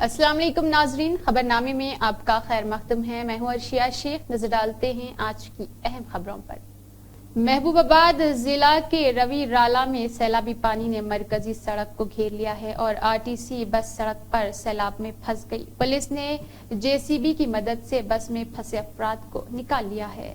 अस्सलाम वालेकुम नाजरीन, खबरनामे में आपका खैर मकदम है। मैं हूं अर्शिया शेख। नजर डालते हैं आज की अहम खबरों पर। महबूबाबाद जिला के रवि राला में सैलाबी पानी ने मरकजी सड़क को घेर लिया है और आरटीसी बस सड़क पर सैलाब में फंस गई। पुलिस ने जेसीबी की मदद से बस में फंसे अफराद को निकाल लिया है।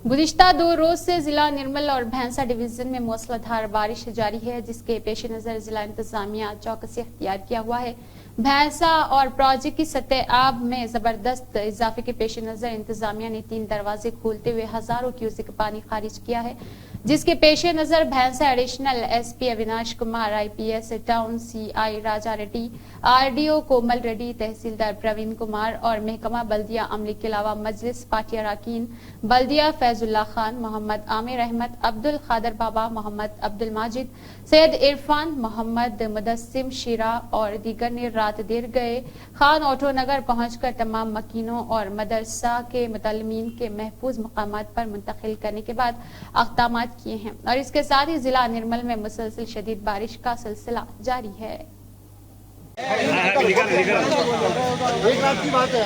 गुज़िश्ता 2 रोज से जिला निर्मल और भैंसा डिवीजन में मूसलाधार बारिश जारी है, जिसके पेश नजर जिला इंतजामिया चौकसी अख्तियार किया हुआ है। भैंसा और प्रोजेक्ट की सतह आब में जबरदस्त इजाफे के पेश नजर इंतजामिया ने 3 दरवाजे खोलते हुए हजारों क्यूसेक पानी खारिज किया है, जिसके पेश नजर Bhainsa additional SP Avinash Kumar, IPS town CI Raja Reddy, RDO Komal Reddy, तहसीलदार प्रवीण कुमार और महकमा बल्दिया अमले के अलावा मजलिस पार्टी अरकान बल्दिया फैजुल्ला खान, मोहम्मद आमिर अहमद, अब्दुल खादर बाबा, मोहम्मद अब्दुल माजिद, सैयद इरफान, मोहम्मद मुदस्सिम शीरा और दीगर ने रात देर गए खान ऑटो नगर पहुंचकर तमाम मकीनों और मदरसा के मुतल्लिमीन के महफूज मकामात पर मुंतकिल करने के बाद अक़दामात किए हैं और इसके साथ ही जिला निर्मल में मुसलसल शदीद बारिश का सिलसिला जारी है। एक रात की बात है।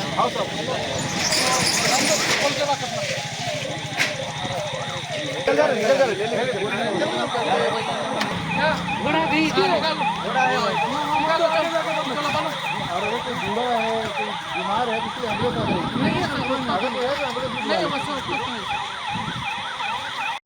बीमार है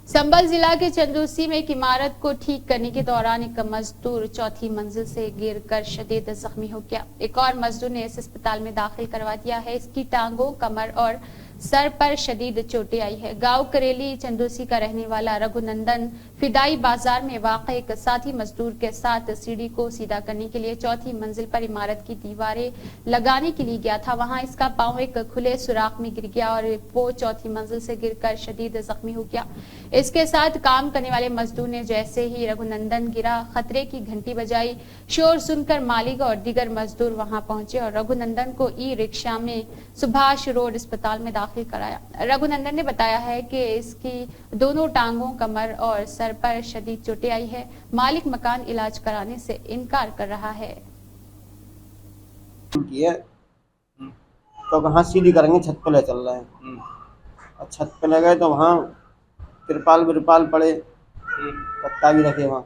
संभल जिला के चंदूसी में एक इमारत को ठीक करने के दौरान एक मजदूर चौथी मंजिल से गिरकर शदीद जख्मी हो गया। एक और मजदूर ने इस अस्पताल में दाखिल करवा दिया है। इसकी टांगों, कमर और सर पर शदीद चोटें आई है। गांव करेली चंदूसी का रहने वाला रघुनंदन फिदाई बाजार में वाक़े एक साथी मजदूर के साथ सीढ़ी को सीधा करने के लिए चौथी मंजिल पर इमारत की दीवारें लगाने के लिए गया था। वहां इसका पांव एक खुले सुराख में गिर गया और वो चौथी मंजिल से गिरकर शदीद जख्मी हो गया। इसके साथ काम करने वाले मजदूर ने जैसे ही रघुनंदन गिरा, खतरे की घंटी बजाई। शोर सुनकर मालिक और दीगर मजदूर वहां पहुंचे और रघुनंदन को ई रिक्शा में सुभाष रोड अस्पताल में दाखिल कराया। रघुनंदन ने बताया है कि इसकी दोनों टांगों, कमर और सर पर शदीद चोटें आई है। मालिक मकान इलाज कराने से इनकार कर रहा है। तो कहाँ सीढ़ी करेंगे, छत पे ले चल रहे हैं और छत पे ले गए तो वहाँ तिरपाल बिरपाल पड़े, कत्ता भी रखे वहाँ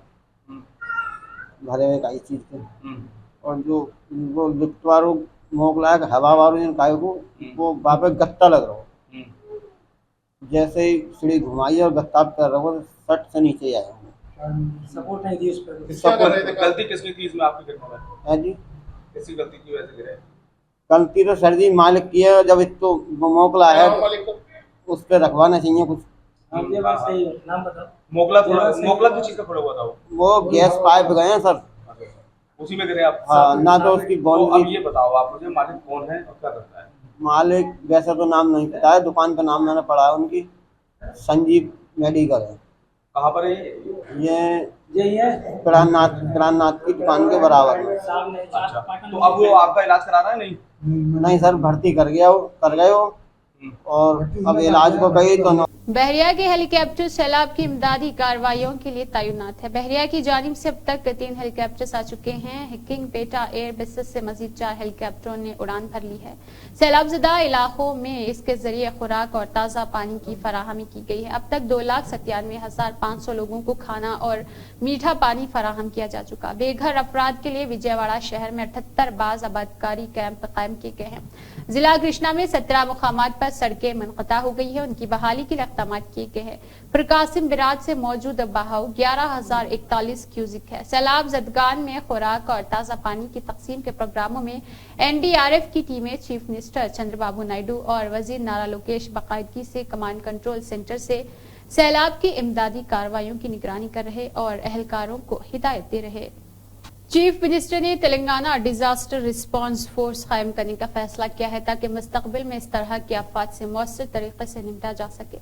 भरे हुए कई चीज के, और जो वो लिफ्ट वालों मोकला है हवा वालों काय को वो वापस गत्ता लग रहा हो। जैसे ही सीढ़ी घुमाई और गत्ता कर रहा हो, सट से नीचे आए सपोर्ट नहीं दी उस पर। गलती किसने की इसमें आपके गिरने में? है जी, किसकी गलती की वजह से गिरे? गलती तो सर जी मालिक की है। जब इसको मोकला है उस पर रखवाना चाहिए कुछ। ये बात सही है। नाम बताओ। मोकला किस चीज का फोड़ा हुआ था? वो गैस पाइप गए हैं सर, उसी में गिरे आप? हाँ, ना तो उसकी तो बाउंड्री। अब ये बताओ आप मुझे, मालिक कौन है और क्या करता है? मालिक वैसे तो नाम नहीं पता है, दुकान का नाम मैंने पढ़ा है उनकी, संजीव मेडिकल है। कहाँ पर है ये प्राणनाथ की दुकान के बराबर में। अच्छा, तो अब वो आपका इलाज करा रहा है? नहीं सर, भर्ती कर गए हो और अब इलाज को गई तो बहरिया के हेलीकॉप्टर सैलाब की इमदादी कार्रवाइयों के लिए तैनात है। बहरिया की जानिब से अब तक 3 हेलीकॉप्टर्स आ चुके हैं। किंग पेटा एयर बेसिस से मजीद 4 हेलीकॉप्टरों ने उड़ान भर ली है। सैलाबजदा इलाकों में इसके जरिए खुराक और ताज़ा पानी की फराहमी की गई है। अब तक 2,97,500 लोगों को खाना और मीठा पानी फराहम किया जा चुका। बेघर अफराद के लिए विजयवाड़ा शहर में 78 बाज आबादकारी कैंप कायम किए गए हैं। जिला कृष्णा में 17 मुकामात पर जगह सड़कें मुनक़ता हो गई है, उनकी बहाली के लिए इक़दाम किए गए हैं। प्रकासिम बिराज से मौजूद बहाव 11,041 क्यूसिक है। सैलाब ज़दगान में खुराक और ताज़ा पानी की तकसीम के प्रोग्रामों में NDRF की टीमें चीफ मिनिस्टर चंद्रबाबू नायडू और वजीर नारा लोकेश बाकायदगी से कमांड कंट्रोल सेंटर से सैलाब की इमदादी कार्रवाइयों की निगरानी कर रहे और अहलकारों को हिदायत दे रहे। चीफ मिनिस्टर ने तेलंगाना डिजास्टर रिस्पांस फोर्स कायम करने का फैसला किया है ताकि मुस्तकबिल में इस तरह के आफात से मौसर तरीके से निपटा जा सके।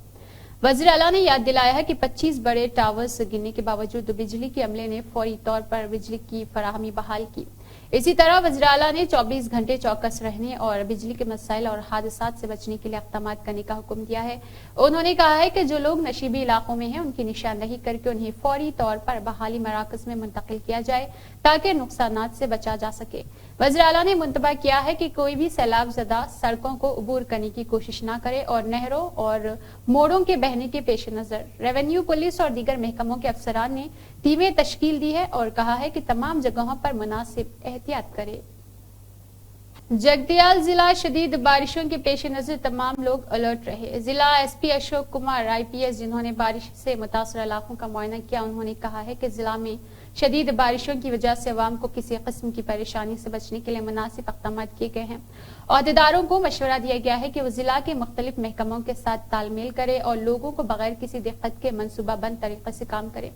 वज़ीर आला ने याद दिलाया है कि 25 बड़े टावर्स गिरने के बावजूद बिजली के अमले ने फौरी तौर पर बिजली की फराहमी बहाल की। इसी तरह वज़ीर आला ने 24 घंटे चौकस रहने और बिजली के मसाइल और हादसात से बचने के लिए इक़दाम करने का हुक्म दिया है। उन्होंने कहा है कि जो लोग नशीबी इलाकों में हैं उनकी निशानदही करके उन्हें फौरी तौर पर बहाली मराकज में मुंतकिल किया जाए ताकि नुकसानात से बचा जा सके। वज़ीर आला ने मुंतबा किया है कि कोई भी सैलाब ज़दा सड़कों को अबूर करने की कोशिश न करे और नहरों और मोड़ों के बहने के पेश नजर रेवेन्यू, पुलिस और दीगर महकमों के अफसरान ने टीमें तश्कील दी है और कहा है कि तमाम जगहों पर मुनासिब एहतियात करे। जगतियाल जिला शदीद बारिशों के पेश नजर तमाम लोग अलर्ट रहे। जिला SP अशोक कुमार IPS जिन्होंने बारिश से मुतासर इलाकों का मुआयना किया, उन्होंने कहा है कि जिला में शदीद बारिशों की वजह से अवाम को किसी किस्म की परेशानी से बचने के लिए मुनासिब इक़दाम किए गए हैं। अहदेदारों को मशवरा दिया गया है कि वो जिला के मुख्तलिफ महकमों के साथ तालमेल करे और लोगों को बगैर किसी दिक्कत के मनसूबाबंद तरीके से काम करे।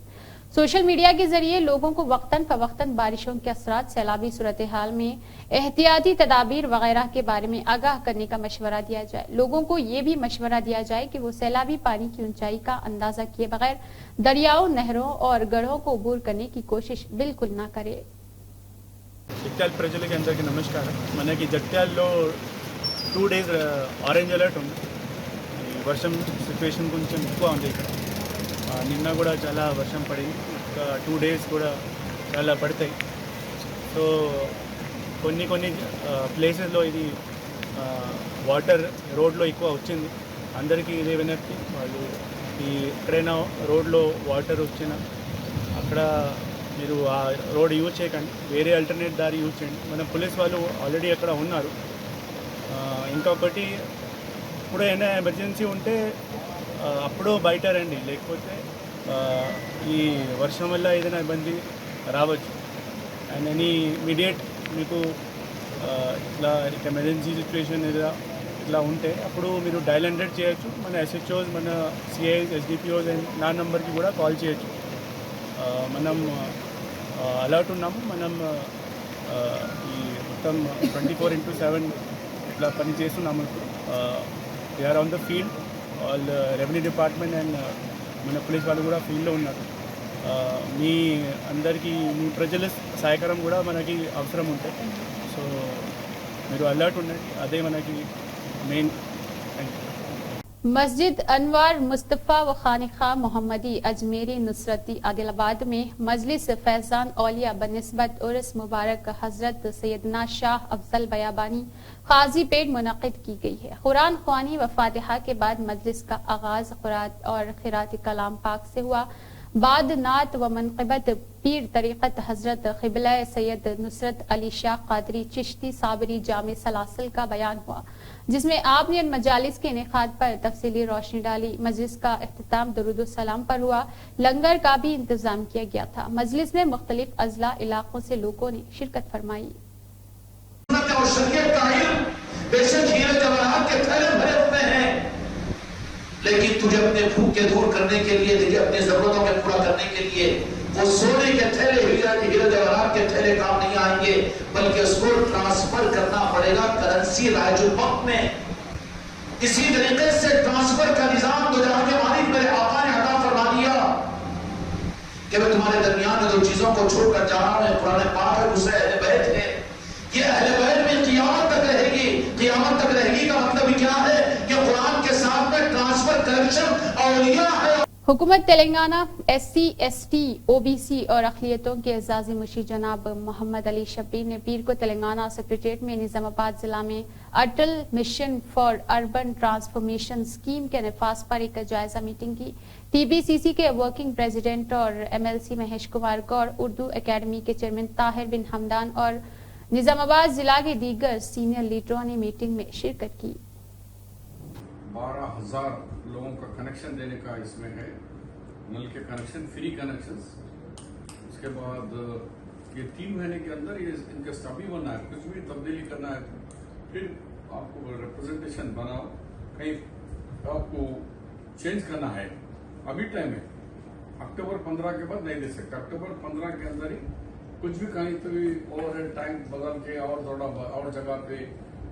सोशल मीडिया के जरिए लोगों को वक्तन फवक्तन बारिशों के असरात, सैलाबी सूरत हाल में एहतियाती तदाबीर वगैरह के बारे में आगाह करने का मशवरा दिया जाए। लोगों को ये भी मशवरा दिया जाए कि वो सैलाबी पानी की ऊंचाई का अंदाजा किए बगैर दरियाओं, नहरों और गढ़ों को अबूर करने की कोशिश बिल्कुल न करे। జగిత్యాల ప్రజలకి అందరికీ నమస్కారం। మనకి జగిత్యాలలో 2 days ఆరెంజ్ అలర్ట్ ఉంది। ఈ వర్షం సిచ్యువేషన్ కొంచెం ఎక్కువ ఉంది ఇక్కడ। నిన్న కూడా చాలా వర్షం పడింది, ఇంకా 2 days కూడా చాలా పడతాయి। సో కొన్ని ప్లేసెస్లో ఇది వాటర్ రోడ్లో ఎక్కువ వచ్చింది। అందరికీ ఇదే వినతి, వాళ్ళు ఎక్కడైనా రోడ్లో వాటర్ వచ్చినా అక్కడ మీరు ఆ రోడ్ యూజ్ చేయకండి, వేరే ఆల్టర్నేట్ దారి యూజ్ చేయండి। మన పోలీస్ వాళ్ళు ఆల్రెడీ అక్కడ ఉన్నారు। ఇంకొకటి, ఎప్పుడైనా ఎమర్జెన్సీ ఉంటే అప్పుడు బయట రండి, లేకపోతే ఈ వర్షం వల్ల ఏదైనా ఇబ్బంది రావచ్చు। అండ్ ఎనీ ఇమీడియట్ మీకు ఇట్లా ఎమర్జెన్సీ సిచ్యువేషన్ ఇట్లా ఉంటే అప్పుడు మీరు డయల్ 100 చేయొచ్చు। మన SHOs, మన CIs, SDPOs అండ్ నా నెంబర్కి కూడా కాల్ చేయొచ్చు। మనం అలర్ట్ ఉన్నాము। మనం ఈ మొత్తం 24/7 ఇట్లా పని చేస్తున్నాము। ఇప్పుడు they are on the field, all revenue department and మన పోలీస్ వాళ్ళు కూడా ఫీల్డ్లో ఉన్నారు। మీ అందరికీ మీ ప్రజల సహకారం కూడా మనకి అవసరం ఉంటాయి। సో మీరు అలర్ట్ ఉండండి, అదే మనకి మెయిన్। मस्जिद अनवार मुस्तफ़ा व खानिखा मोहम्मदी अजमेरी नुसरती आदिलाबाद में मजलिस फैज़ान औलिया बनिस्बत उर्स मुबारक हजरत सैयदना शाह अफजल बयाबानी काजी पेट मुनक़िद की गई है। कुरान ख्वानी व फातिहा के बाद मजलिस का आगाज क़ुरात और क़िरात कलाम पाक से हुआ। बाद नात व मनक़िबत पीर तरीक़त हजरत क़िबला सैयद नुसरत अली शाह क़ादरी चिश्ती साबरी जामे सलासिल का बयान हुआ, जिसमें आपने इन मजालिस के इनेकाद पर तफसीली रोशनी डाली। मजलिस का इख्तिताम दरूद सलाम पर हुआ। लंगर का भी इंतजाम किया गया था। मजलिस में मुख्तलिफ अजला इलाकों से लोगों ने शिरकत फरमाई। लेकिन तुझे अपने भूख के दूर करने के लिए, तुझे अपनी जरूरतों के पूरा करने के लिए वो सोने के थैले, हीरे जवाहरात के थैले काम नहीं आएंगे, बल्कि उसको ट्रांसफर करना पड़ेगा करेंसी राजुल वक्त में। इसी तरीके से ट्रांसफर का निजाम तो जहां के मालिक मेरे आका ने अता फरमा दिया कि मैं तुम्हारे दरमियान में दो चीजों को छोड़कर जा रहा हूं। कुरान पाक है, दूसरे अहले बैत है। ये अहले बैत में क़ियामत तक रहेगी। क़ियामत तक रहेगी का मतलब क्या है कि कुरान के साथ में ट्रांसफर कनेक्शन औलिया है। हुकूमत तेलंगाना SC, ST, OBC और अक़लियतों के एजाज़ी मुशीर जनाब मोहम्मद अली शब्बीर ने पीर को तेलंगाना सेक्रेटेरिएट में निज़ामाबाद जिला में Atal mission for urban transformation scheme के नफाज पर एक जायजा मीटिंग की। TBCC के वर्किंग प्रेसिडेंट और MLC महेश कुमार गौड़, उर्दू एकेडमी के चेयरमैन ताहिर बिन हमदान और निज़ामाबाद जिला के दीगर सीनियर लीडरों ने मीटिंग में शिरकत की। 12,000 लोगों का कनेक्शन देने का इसमें है, नल के कनेक्शन, फ्री कनेक्शंस। उसके बाद ये 3 महीने के अंदर ये इनका स्टबी बनना है, कुछ भी तब्दीली करना है, फिर आपको रिप्रेजेंटेशन बनाओ, कहीं आपको चेंज करना है, अभी टाइम है। अक्टूबर 15 के बाद नहीं दे सकते, अक्टूबर 15 के अंदर ही कुछ भी कहीं तो ओवरहेड टैंक बदल के और थोड़ा और जगह पे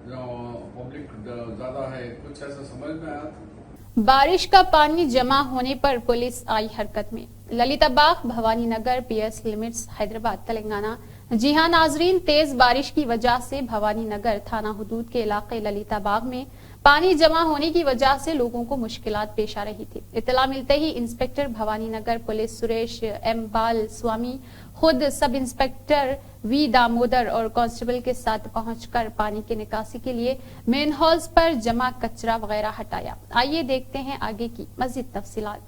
पब्लिक ज्यादा है, कुछ ऐसा समझ में आया। बारिश का पानी जमा होने पर पुलिस आई हरकत में। ललिताबाग, भवानी नगर, पीएस लिमिट्स, हैदराबाद, तेलंगाना। जी हां नाजरीन, तेज बारिश की वजह से भवानी नगर थाना हुदूद के इलाके ललिताबाग में पानी जमा होने की वजह से लोगों को मुश्किलात पेश आ रही थी। इत्तला मिलते ही inspector Bhavani Nagar police Suresh M बाल स्वामी खुद सब इंस्पेक्टर वी दामोदर और कांस्टेबल के साथ पहुंचकर पानी की निकासी के लिए मेन हॉल्स पर जमा कचरा वगैरह हटाया। आइए देखते हैं आगे की मजीद तफसीलात।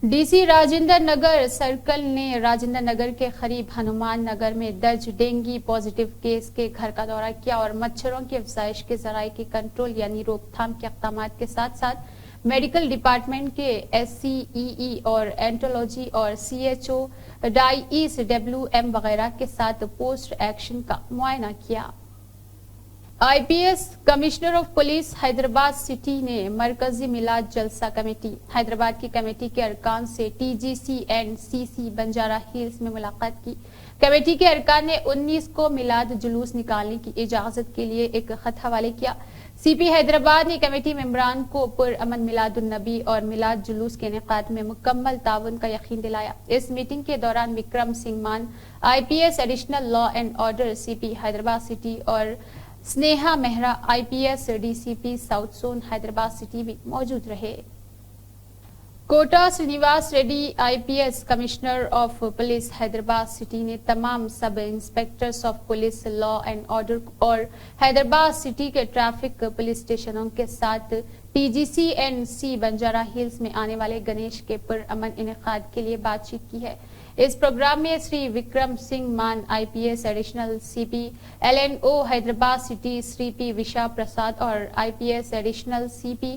डीसी राजेंद्र नगर सर्कल ने राजेंद्र नगर के करीब हनुमान नगर में दर्ज डेंगू पॉजिटिव केस के घर का दौरा किया और मच्छरों की अफजाइश के जराये की कंट्रोल यानी रोकथाम के इक़दाम के साथ साथ मेडिकल डिपार्टमेंट के SCEE और एंटोलॉजी और CHO डाईईस WM वगैरह के साथ पोस्ट एक्शन का मुआयना किया। IPS commissioner of police Hyderabad city ने मरकजी मिलाद जलसा कमेटी हैदराबाद की कमेटी के अरकान से TGC and CC Banjara Hills में मुलाकात की। कमेटी के अरकान ने 19 को मिलाद जुलूस निकालने की इजाजत के लिए एक खत हवाले किया। CP हैदराबाद ने कमेटी मेंबरान को पुरअमन मिलादुन नबी और मिलाद जुलूस के इनेकाद में मुकम्मल ताउन का यकीन दिलाया। इस मीटिंग के दौरान Vikram Singh Mann IPS additional law and order CP Hyderabad city और Sneha Mehra IPS DCP south zone Hyderabad city भी मौजूद रहे। Kota Srinivas Reddy IPS commissioner of police Hyderabad city ने तमाम sub inspectors of police law and order और हैदराबाद सिटी के ट्रैफिक पुलिस स्टेशनों के साथ TGC and C Banjara Hills में आने वाले गणेश के पुरअमन इनेकाद के लिए बातचीत की है। इस प्रोग्राम में Shri Vikram Singh Mann IPS additional CP LNO Hyderabad city, Shri P Visha Prasad और IPS additional CP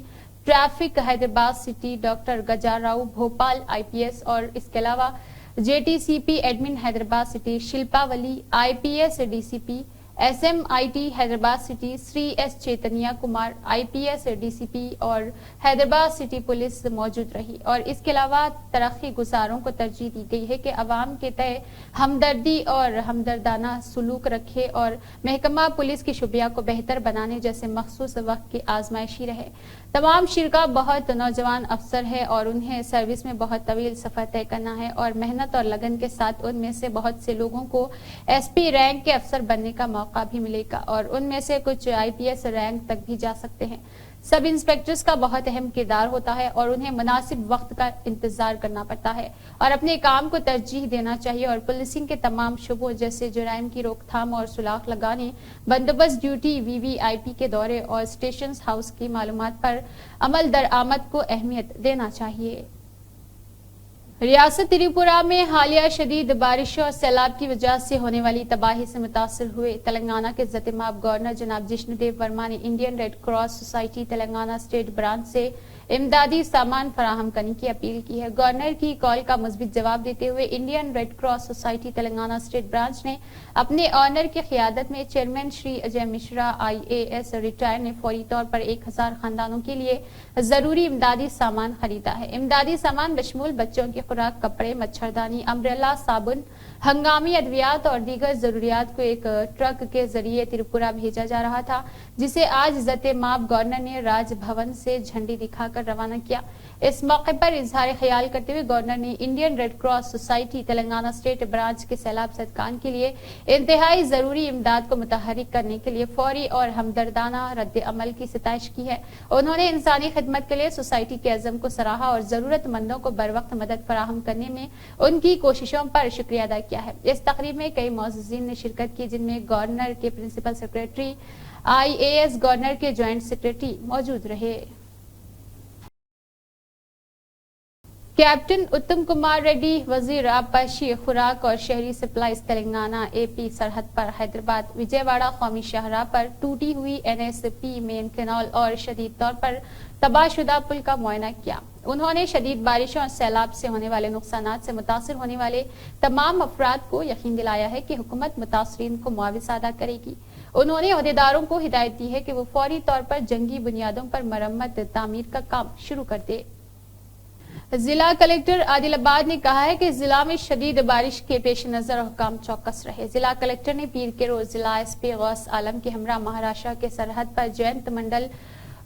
traffic Hyderabad city doctor Gajarao Bhopal IPS और इसके अलावा JTCP admin Hyderabad city Shilpavalli IPS DCP SMIT Hyderabad city Shri S Chaitanya Kumar IPS DCP और हैदराबाद सिटी पुलिस मौजूद रही। और इसके अलावा तरक्की गुजारों को तरजीह दी गई है कि अवाम के तय हमदर्दी और हमदर्दाना सलूक रखे और महकमा पुलिस की शुबिया को बेहतर बनाने जैसे मखसूस वक्त की आजमाइशी रहे। तमाम शिरका बहुत नौजवान अफसर है और उन्हें सर्विस में बहुत तवील सफर तय करना है और मेहनत और लगन के साथ उनमें से बहुत से लोगों को SP रैंक के अफसर बनने का मौका भी मिलेगा और उनमें से कुछ IPS रैंक तक भी जा सकते हैं। सब इंस्पेक्टर्स का बहुत अहम किरदार होता है और उन्हें मुनासिब वक्त का इंतजार करना पड़ता है और अपने काम को तरजीह देना चाहिए और पुलिसिंग के तमाम शुबों जैसे जुराइम की रोकथाम और सुलाख लगाने, बंदोबस्त ड्यूटी, VVIP के दौरे और स्टेशन हाउस की मालूमात पर अमल दरआमद को अहमियत देना चाहिए। रियासत त्रिपुरा में हालिया शदीद बारिश और सैलाब की वजह से होने वाली तबाही से मुतासर हुए तेलंगाना के ज़तिमाब गवर्नर जनाब जिष्णुदेव वर्मा ने Indian red cross society Telangana state branch से इमदादी सामान फराहम करने की अपील की है। गवर्नर की कॉल का मुस्बित जवाब देते हुए Indian red cross society Telangana state branch ने अपने ऑनर की क़ियादत में chairman Shri Ajay Mishra IAS retire ने फौरी तौर पर 1000 खानदानों के लिए जरूरी इमदादी सामान खरीदा है। इमदादी सामान बशमूल बच्चों की खुराक, कपड़े, मच्छरदानी, अम्ब्रेला, साबुन, ہنگامی ادویات اور دیگر ضروریات کو ایک ٹرک کے ذریعے تریپورہ بھیجا جا رہا تھا، جسے آج عزت مآب گورنر نے راج بھون سے جھنڈی دکھا کر روانہ کیا۔ اس موقع پر اظہار خیال کرتے ہوئے گورنر نے Indian Red Cross Society Telangana state branch کے سیلاب زدگان کے لیے انتہائی ضروری امداد کو متحرک کرنے کے لیے فوری اور ہمدردانہ رد عمل کی ستائش کی ہے۔ انہوں نے انسانی خدمت کے لیے سوسائٹی کے عزم کو سراہا اور ضرورت مندوں کو بروقت مدد فراہم کرنے میں ان کی کوششوں پر شکریہ ادا کیا ہے۔ اس تقریب میں کئی معززین نے شرکت کی، جن میں گورنر کے پرنسپل سیکریٹری، IAS، گورنر کے جوائنٹ سیکریٹری موجود رہے۔ کیپٹن اتم کمار ریڈی، وزیر آبپاشی، خوراک اور شہری سپلائز، تلنگانہ AP سرحد پر حیدرآباد وجے واڑہ قومی شاہراہ پر ٹوٹی ہوئی NSP مین کینال اور شدید طور پر تباہ شدہ پل کا معائنہ کیا۔ انہوں نے شدید بارشوں اور سیلاب سے ہونے والے نقصانات سے متاثر ہونے والے تمام افراد کو یقین دلایا ہے کہ حکومت متاثرین کو معاوضہ ادا کرے گی۔ انہوں نے عہدیداروں کو ہدایت دی ہے کہ وہ فوری طور پر جنگی بنیادوں پر مرمت تعمیر کا کام شروع کر دے۔ ضلع کلکٹر عادل آباد نے کہا ہے کہ ضلع میں شدید بارش کے پیش نظر حکام چوکس رہے۔ ضلع کلکٹر نے پیر کے روز ضلع SP غوث عالم کے ہمراہ مہاراشٹر کے سرحد پر جینت منڈل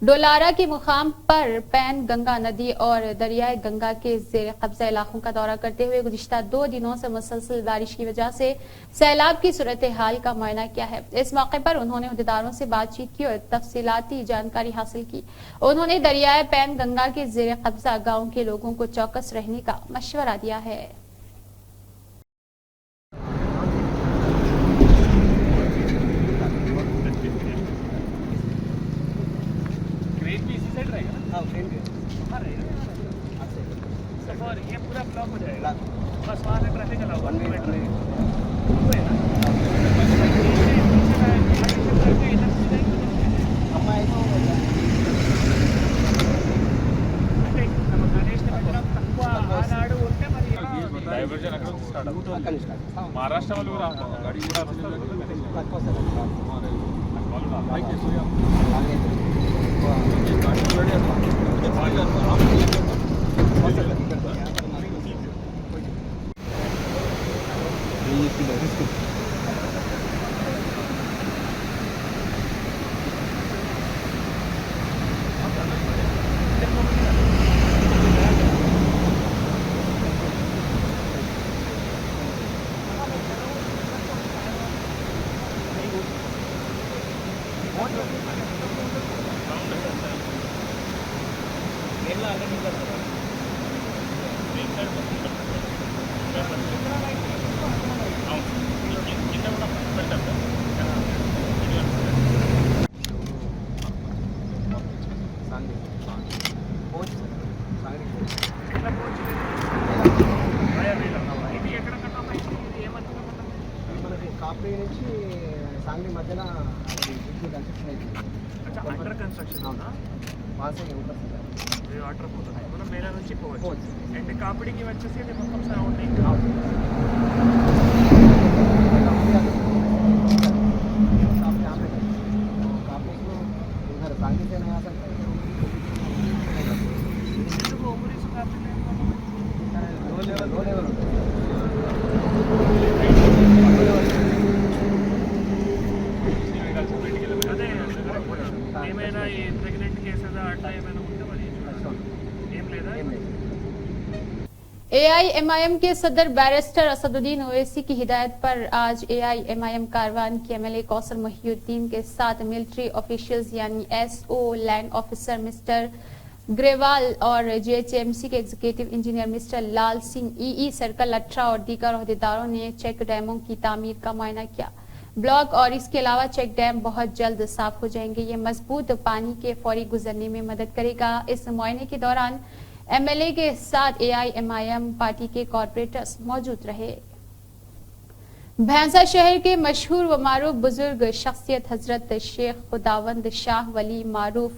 ڈولارا کے مقام پر پین گنگا ندی اور دریائے گنگا کے زیر قبضہ علاقوں کا دورہ کرتے ہوئے گزشتہ 2 دنوں سے مسلسل بارش کی وجہ سے سیلاب کی صورتحال کا معائنہ کیا ہے۔ اس موقع پر انہوں نے عہدیداروں سے بات چیت کی اور تفصیلاتی جانکاری حاصل کی۔ انہوں نے دریائے پین گنگا کے زیر قبضہ گاؤں کے لوگوں کو چوکس رہنے کا مشورہ دیا ہے۔ یہ پورا بلاک ہو جائے گا، بس وہاں سے ٹریفک الاؤ డైవర్జన్ అక్కడ స్టార్ట్ అవుతుంది। మహారాష్ట్ర వాళ్ళు గాడి కూడా కాపీ నుంచి సాంగ్లీ మధ్యన కన్స్ట్రక్షన్ అయింది। అండర్ కన్స్ట్రక్షన్ పాస్ అయ్యి ఉంటుంది, వాటర్ పోతుంది, మనం మేళ నుంచి పోవచ్చు। అండ్ కాపిడికి వచ్చేసి అది మొత్తం సరౌండింగ్ काफी को उधर सांगी से नहीं आ सकते। लो लेवल ఏమైనా ఈ ప్రెగ్నెంట్ కేసెస్ అట్లా ఏమైనా ఉంటే మరి ఏం లేదా? AIMIM کے صدر بیرسٹر اسدالدین اویسی کی ہدایت پر آج AIMIM کاروان کے MLA کوثر محی الدین کے ساتھ ملٹری آفیشلز یعنی SO land officer mister Grewal اور GHMC کے ایگزیکٹو انجینئر مسٹر لال سنگھ EE سرکل 18 اور دیگر عہدیداروں نے چیک ڈیموں کی تعمیر کا معائنہ کیا۔ بلاک اور اس کے علاوہ چیک ڈیم بہت جلد صاف ہو جائیں گے۔ یہ مضبوط پانی کے فوری گزرنے میں مدد کرے گا۔ اس معائنے کے دوران MLA کے ساتھ AIMIM پارٹی کے کارپوریٹرز موجود رہے۔ بھینسا شہر کے مشہور و معروف بزرگ شخصیت حضرت شیخ خداوند شاہ ولی معروف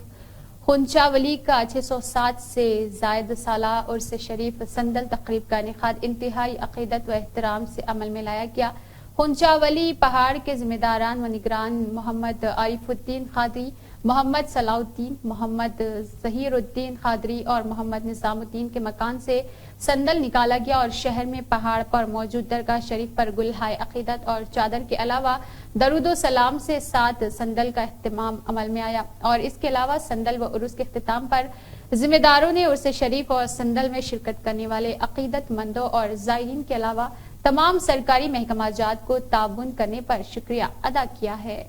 خنچا ولی کا 607 سے زائد سالہ عرس شریف سندل تقریب کا انعقاد انتہائی عقیدت و احترام سے عمل میں لایا گیا۔ خنچا ولی پہاڑ کے ذمہ داران و نگران محمد عارف الدین قادری، मोहम्मद सलाउद्दीन, मोहम्मद ज़हीरुद्दीन खादरी और मोहम्मद निज़ामुद्दीन के मकान से संदल निकाला गया और शहर में पहाड़ पर मौजूद दरगाह शरीफ पर गुलहाय अकीदत और चादर के अलावा दरूदो सलाम से 7 संदल का इख्तिमाम अमल में आया। और इसके अलावा संदल व उर्स के इख्तिताम पर जिम्मेदारों ने उर्स शरीफ और संदल में शिरकत करने वाले अकीदतमंदों और ज़ायरीन के अलावा तमाम सरकारी महकमाजात को ताउन करने पर शुक्रिया अदा किया है।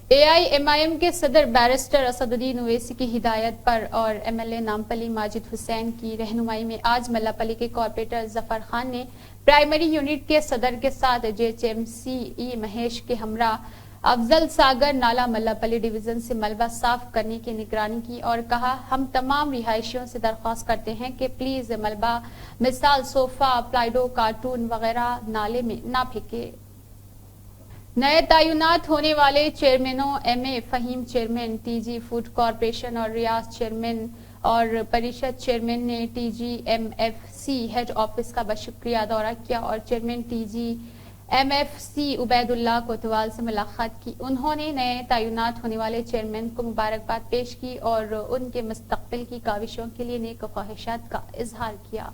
AIMIM के सदर बैरिस्टर असदुद्दीन ओवैसी की हिदायत पर और MLA नामपली माजिद हुसैन की रहनुमाई में आज मल्लापल्ली के कॉर्पोरेटर जफर खान ने प्राइमरी यूनिट के सदर के साथ JHMC महेश के हमरा अफजल सागर नाला मल्लापल्ली डिवीजन से मलबा साफ करने की निगरानी की और कहा, हम तमाम रिहायशियों से दरख्वास्त करते हैं कि प्लीज मलबा मिसाल सोफा, प्लाइडो, कार्टून वगैरह नाले में ना फेंके। नए तैनात होने वाले चेयरमैनों MA Fahim chairman TG food corporation और रियाज चेयरमैन और परिषद चेयरमैन ने TG MFC हेड ऑफिस का बशुक्रिया दौरा किया और चेयरमैन TG MFC उबैदुल्लाह कोतवाल से मुलाकात की। उन्होंने नए तैनात होने वाले चेयरमैन को मुबारकबाद पेश की और उनके मुस्तकबिल की काविशों के लिए नेक ख्वाहिशात का इजहार किया।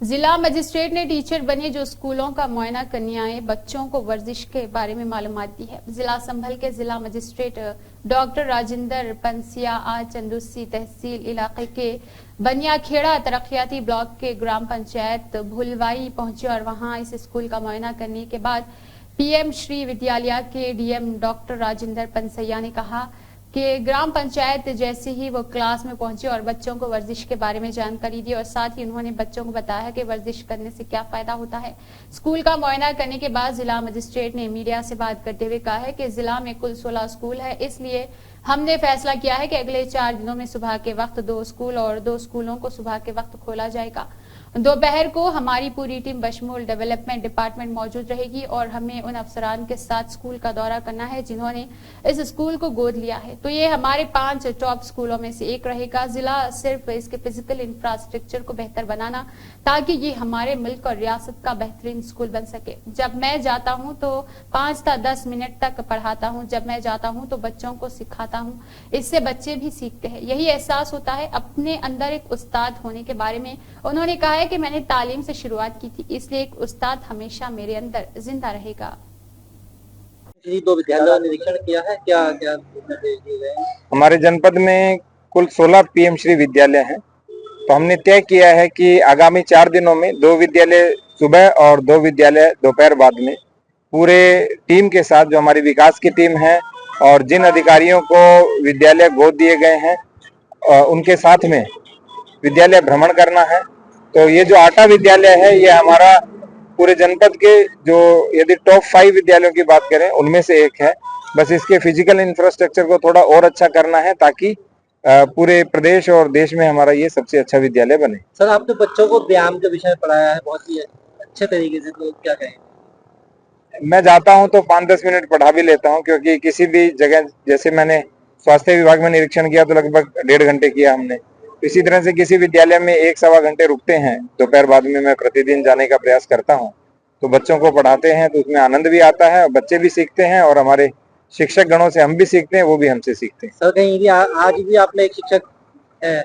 जिला मजिस्ट्रेट ने टीचर बने जो स्कूलों का मुआयना करने आए बच्चों को वर्जिश के बारे में मालूमात दी है। जिला संभल के जिला मजिस्ट्रेट डॉक्टर राजेंद्र पंसिया आज चंदूसी तहसील इलाके के बनियाखेड़ा तरक्याती ब्लॉक के ग्राम पंचायत भुलवाई पहुंचे और वहां इस स्कूल का मुआयना करने के बाद PM श्री विद्यालय के DM डॉक्टर राजेंद्र पंसिया ने कहा कि ग्राम पंचायत जैसे ही वो क्लास में पहुंचे और बच्चों को वर्जिश के बारे में जानकारी दी और साथ ही उन्होंने बच्चों को बताया कि वर्जिश करने से क्या फायदा होता है। स्कूल का मुआयना करने के बाद जिला मजिस्ट्रेट ने मीडिया से बात करते हुए कहा है कि जिला में कुल 16 स्कूल है, इसलिए हमने फैसला किया है कि अगले 4 दिनों में सुबह के वक्त 2 स्कूल और 2 स्कूलों को सुबह के वक्त खोला जाएगा। दोपहर को हमारी पूरी टीम बशमूल डेवलपमेंट डिपार्टमेंट मौजूद रहेगी और हमें उन अफसरान के साथ स्कूल का दौरा करना है जिन्होंने इस स्कूल को गोद लिया है, तो ये हमारे 5 टॉप स्कूलों में से एक रहेगा। जिला सिर्फ इसके फिजिकल इंफ्रास्ट्रक्चर को बेहतर बनाना ताकि ये हमारे मुल्क और रियासत का बेहतरीन स्कूल बन सके। जब मैं जाता हूँ तो 5 से 10 मिनट तक पढ़ाता हूँ, जब मैं जाता हूँ तो बच्चों को सिखाता हूँ, इससे बच्चे भी सीखते हैं। यही एहसास होता है अपने अंदर एक उस्ताद होने के बारे में। उन्होंने कहा है कि मैंने तालीम से शुरुआत की थी, इसलिए एक उस्ताद हमेशा मेरे अंदर जिंदा रहेगा। 2 विद्यालयों ने निरीक्षण किया है, क्या क्या निर्देश दिए गए हैं? हमारे जनपद में कुल 16 PM श्री विद्यालय हैं, तो हमने तय किया है कि आगामी 4 दिनों में 2 विद्यालय सुबह और 2 विद्यालय दोपहर बाद में पूरे टीम के साथ, जो हमारी विकास की टीम है और जिन अधिकारियों को विद्यालय गोद दिए गए हैं उनके साथ में विद्यालय भ्रमण करना है। तो ये जो 8वां विद्यालय है ये हमारा पूरे जनपद के, जो यदि टॉप 5 विद्यालयों की बात करें उनमें से एक है। बस इसके फिजिकल इंफ्रास्ट्रक्चर को थोड़ा और अच्छा करना है ताकि पूरे प्रदेश और देश में हमारा ये सबसे अच्छा विद्यालय बने। सर, आपने बच्चों को व्यायाम के विषय पढ़ाया है बहुत ही अच्छे तरीके से, तो क्या कहें? मैं जाता हूं तो 5-10 मिनट पढ़ा भी लेता हूं, क्योंकि किसी भी जगह, जैसे मैंने स्वास्थ्य विभाग में निरीक्षण किया तो लगभग 1.5 घंटे किया हमने। इसी तरह से किसी विद्यालय में 1-1.25 घंटे रुकते हैं दोपहर बाद में, मैं प्रतिदिन जाने का प्रयास करता हूं। तो बच्चों को पढ़ाते हैं तो उसमें आनंद भी आता है, बच्चे भी सीखते हैं और हमारे शिक्षक गणों से हम भी सीखते हैं, वो भी हमसे सीखते हैं। सर, कहीं भी आज भी आपने एक शिक्षक है?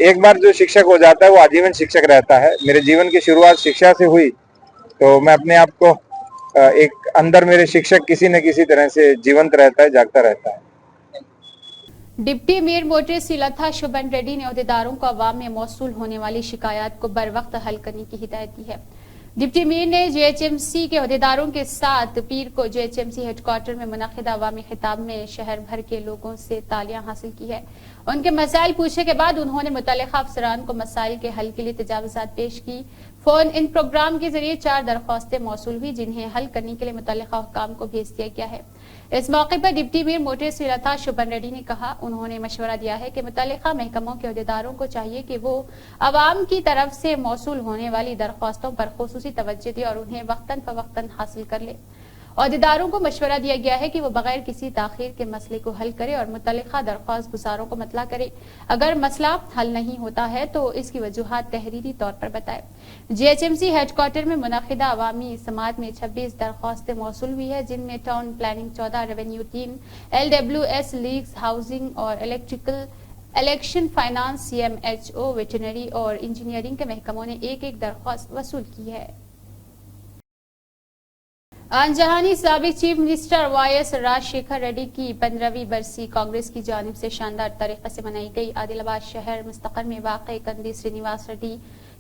एक बार जो शिक्षक हो जाता है वो आजीवन शिक्षक रहता है। मेरे जीवन की शुरुआत शिक्षा से हुई, तो मैं अपने आप को एक अंदर मेरे शिक्षक किसी न किसी तरह से जीवंत रहता है, जागता रहता है। डिप्टी मेयर मोटे सिलथा शुभन रेड्डी ने अहदेदारों को अवाम में मौसूल होने वाली शिकायत को बर वक्त हल करने की हिदायत दी है। डिप्टी मेयर ने JHMC के अहदेदारों के साथ पीर को JHMC हेडक्वार्टर में मुनक़िदा अवामी खिताब में शहर भर के लोगों से तालियां हासिल की है। उनके मसाइल पूछने के बाद उन्होंने मुतल्लिक़ा अफसरान को मसाइल के हल के लिए तजावीज़ात पेश की। फोन इन प्रोग्राम के जरिए 4 दरख्वास्तें मौसूल हुई, जिन्हें हल करने के लिए मुतल्लिक़ा हुक्काम को भेज दिया गया है। इस मौके पर डिप्टी मेयर मोटे सिलथा शुभन रेड्डी ने कहा, उन्होंने मशवरा दिया है कि मुतल्लिक़ा महकमों के अहदेदारों को चाहिए कि वो अवाम की तरफ से मौसूल होने वाली दरख्वास्तों पर खुसूसी तवज्जो दे और उन्हें वक्तन फवक्तन हासिल कर ले। عہدیداروں کو مشورہ دیا گیا ہے کہ وہ بغیر کسی تاخیر کے مسئلے کو حل کرے اور متعلقہ درخواست گزاروں کو مطلع کرے. اگر مسئلہ حل نہیں ہوتا ہے تو اس کی وجوہات تحریری طور پر بتائے. GHMC ہیڈ کوارٹر میں منعقدہ عوامی سماعت میں 26 درخواستیں موصول ہوئی ہے، جن میں ٹاؤن پلاننگ 14، ریونیو 3، LWS لیگز، ہاؤسنگ اور electrical, election, finance, CMHO، veterinary اور انجینئرنگ کے محکموں نے ایک ایک درخواست وصول کی ہے. آن جہانی سابق چیف منسٹر YS راجشیکھر ریڈی کی 15ویں برسی کانگریس کی جانب سے شاندار طریقے سے منائی گئی. عادل آباد شہر مستقر میں واقع کندی سرینواس ریڈی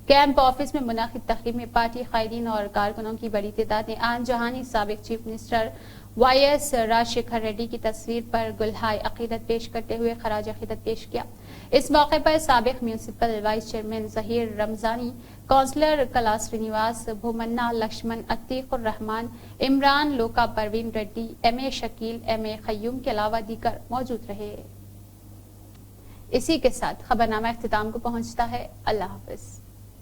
کیمپ آفس میں منعقد تقریب میں پارٹی قائدین اور کارکنوں کی بڑی تعداد نے آن جہانی سابق چیف منسٹر YS راجشیکھر ریڈی کی تصویر پر گلہائے عقیدت پیش کرتے ہوئے خراج عقیدت پیش کیا. اس موقع پر سابق municipal vice chairman Zaheer Ramzani, councillor Kala Srinivas, Bhumana Laxman, Atiq Urrahman, Imran Loka, Praveen Reddy, MA Shakeel, MA Qayyum کے علاوہ دیگر موجود رہے. اسی کے ساتھ خبرنامہ اختتام کو پہنچتا ہے. اللہ حافظ.